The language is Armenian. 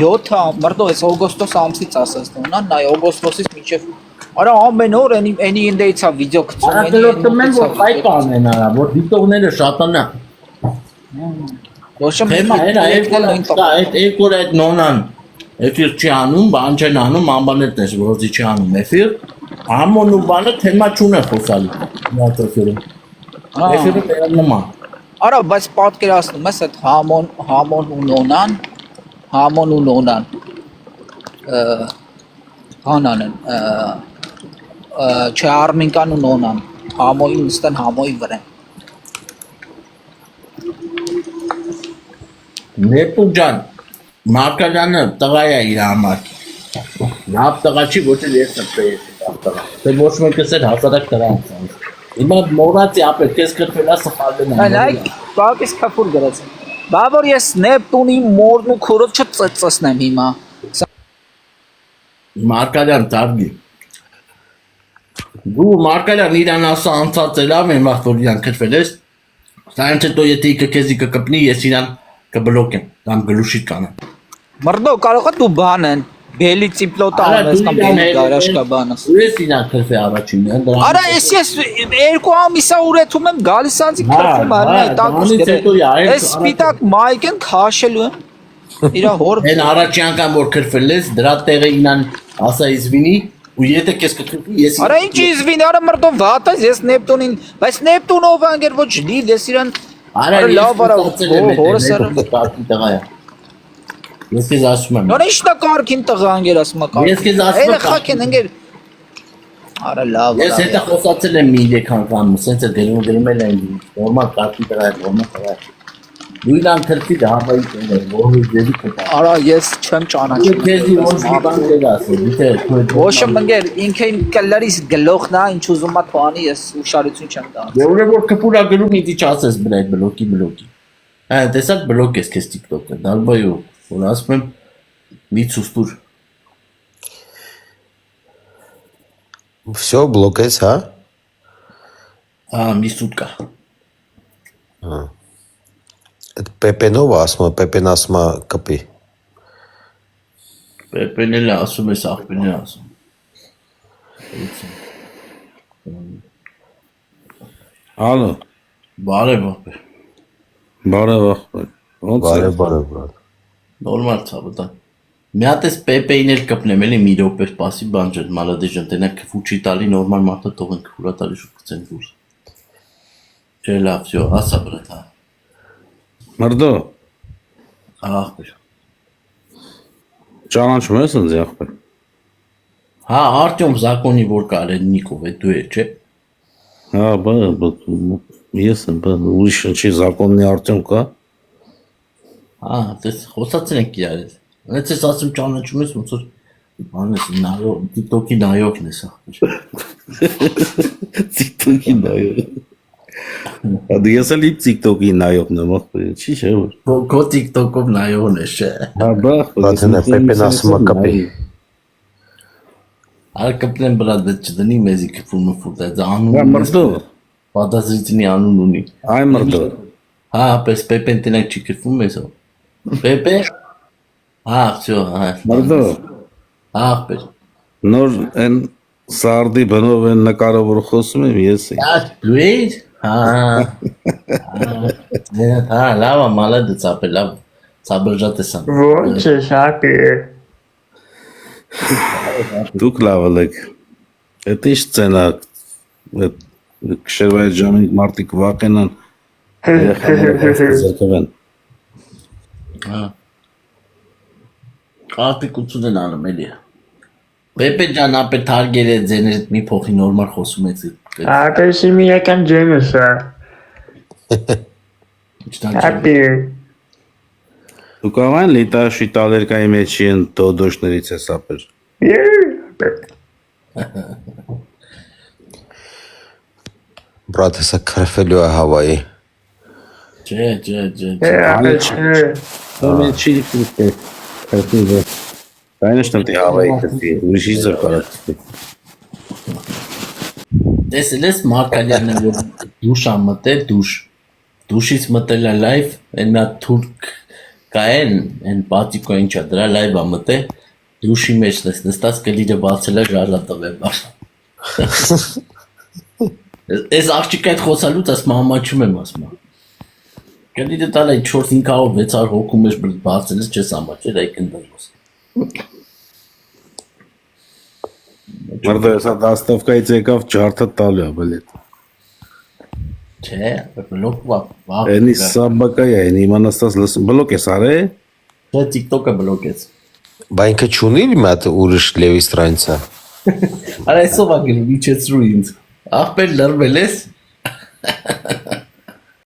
7 մարտո էս օգոստոս ամսից ասած նոնա նայ օգոստոսից մինչև արա ամեն օր any ինդեյցա վիդեո գցում Արա դեռ մեն որ ֆայտ անեն արա որ դիտողները շատանա ոչ թեմա էլա այդ երկու այդ նոնան էֆիր չի անում բան չեն անում անբանետն է որզի չի անում էֆիր ամոն ու բանը թեմա չունեն խոսալի նատոֆերը էֆիրը բերաննա արա բայց պատկերացնում ես այդ համոն ու նոնան հանան են չարմինկան ու նոնան համոյի նստան համոյի վրա Նեպտուն ջան Մարկադյանը տղա է իր համար լավ տղա չի ոչ էլ ես տղա ոչ մեկս էլ հասարակ տղա հիմա մորացի ապե քեզ կրվել է սխալն է այ բակիս քაფուր գրած բավոր ես Նեպտունի մորն ու քորոջ չծծնեմ հիմա Մարկադյան տարգի դու Մարկադյան իրան ասա անցած է լավ եմ վաղ որ իրան կրվել ես սայնց հետո եթե ինքը քեզի կկպնի ես իրան կբլոկեմ կամ գլուշիտ կանեմ մրդո կարող է դու բանեն բելի ծիպլոտա անես կամ բելի գարաշ կա բանս ես իրան կրվել առաջինը արա ես երկու ամիսա ուրեթում եմ գալիս անցի քրվում արնա տակուս ես սպիտակ մայքեն քաշելու եմ իրա հոր են առաջի անգամ որ քրվել ես դրա տեղը ինան ասա իզվինի ու եթե քեզ կքրվի ես արա ինչ իզվինի արա մրդո վատաս ես Նեպտունին բայց Նեպտունով անգեր ոչ լիվ ես իրան արա լավ արա հորսը տակի տղա է ես քեզ ասում եմ նոր ինչն է կարքին տղա անգեր ասում է ես քեզ ասում եմ խակեն անգեր արա լավ ես հետը խոսացել եմ մի 3 անգամ սենց է դերում էլ են նորմալ տակի տղա է նորմալ տղա է Լույլան քրտի դահավայի տեղ որը դեպի կտա արա ես չեմ ճանաչում քեզի ոչ մի բան դասը դիտե ոչ մնգեր ինքին կլարիս գլոխնա ինչ ուզում է թողանի ես ուշադրություն չեմ տա Որը որ կպուրա գրում ինձ չասես բլեդ բլոկի հա տեսակ բլոկ ես քեզ TikTok-ը դալբայո որ ասում եմ մի ցուստուր Всё блокես հա մի սուտկա Հա Այդ Պեպենով ասում Պեպեն ասում կպի Պեպեն էլ ասում ես աղբին էլ ասում Ալո բարև աղբեր բարև աղբեր բարև բարև նորմալ ցավտա մի հատ էս Պեպեին էլ կպնեմ էլի մի րոպե սպասի բան ջան մալադեժ ընտենակ քֆուչի տալի նորմալ մարդը թողենք քուրա տալի շուտ կցեն դուրս չէ լավ всё ասա բրաթա Մրդո աղբեր ճանաչում ես ինձ աղբեր Հա Արտյոմ Զակոնի որ կարեննիկով է դու ես չէ Հա բա ես եմ բա ուրիշ չի Զակոնի Արտյոմ կա Հա դες խոսացել ենք իրար Ես ես ասում ճանաչում ես ոնց որ բանես նայո TikTok-ի նայողն ես աղբեր TikTok-ի նայող Ադի ես էլի TikTok-ի նայողն եմ աղբեր չի չէ որ Քո TikTok-ով նայողն ես չէ Հա բա Բացեն Պեպեն ասում կպի Ար կպնեմ բրատ դե չդնի մեզի քֆումը ֆուտա դա անուն Հա մրդո Պատասխանի անուն ունի Այ մրդո Հա պես Պեպեն տնակ չի քֆում ես Պեպե Հա всё հա Մրդո աղբեր նոր են սարդի բնով են նկարով որ խոսում եմ ես Հա դու ես Հա լավ մալադը ցապե լավ ցաբրժատ էսան Ոչ շակի Դուք լավ եք Էդ ինչ ծենա Կշերվայ ժամին մարդիկ վակենան Զրկվեն Հա Կապիկություն են անում էլի Պեպե ջան ապե թարգել է ձեներդ մի փոխի նորմալ խոսում եք Ատեսի միական ջեմս է Հապի Դու կարող են լիտաշի տալերկայի մեջ են դոդոշներից ես ապեր Բրատ հեսա քրֆելու է Հավայի Չէ Ամեն չի դիպուստե Քրտիվը Конечно, ты Հավայի քրտի Ուրիշի զրկարատի Տեսել ես Մարկալյանն է որ դուշ ամտել դուշից մտել է լայվ այն նա թուրք այն պատիկո ինչա դրա լայվա մտե դուշի մեջ նստած կլիդը բացել է ժարլա տվել բար։ Այս աղջիկը այդ խոսալուց ասում համաչում եմ ասում։ Կլիդը տալ այդ 4-500-600 հոգու մեջ բացել ես չես համաչել այ կնդրոս։ Մարդը հեսա դաստավկայից եկավ ճարդը տալու է, բլետ։ Չէ, բլոկ վաղ։ Էնի սաբակա է, էնի իմանաստած լսում, բլոկ ես արե։ Չէ, TikTok-ը բլոկեց։ Բա ինքը չունի մի հատ ուրիշ Լևի ստրանցա։ Արա այսով ագել իջեցրու ինձ։ Ախպեր լրվել ես։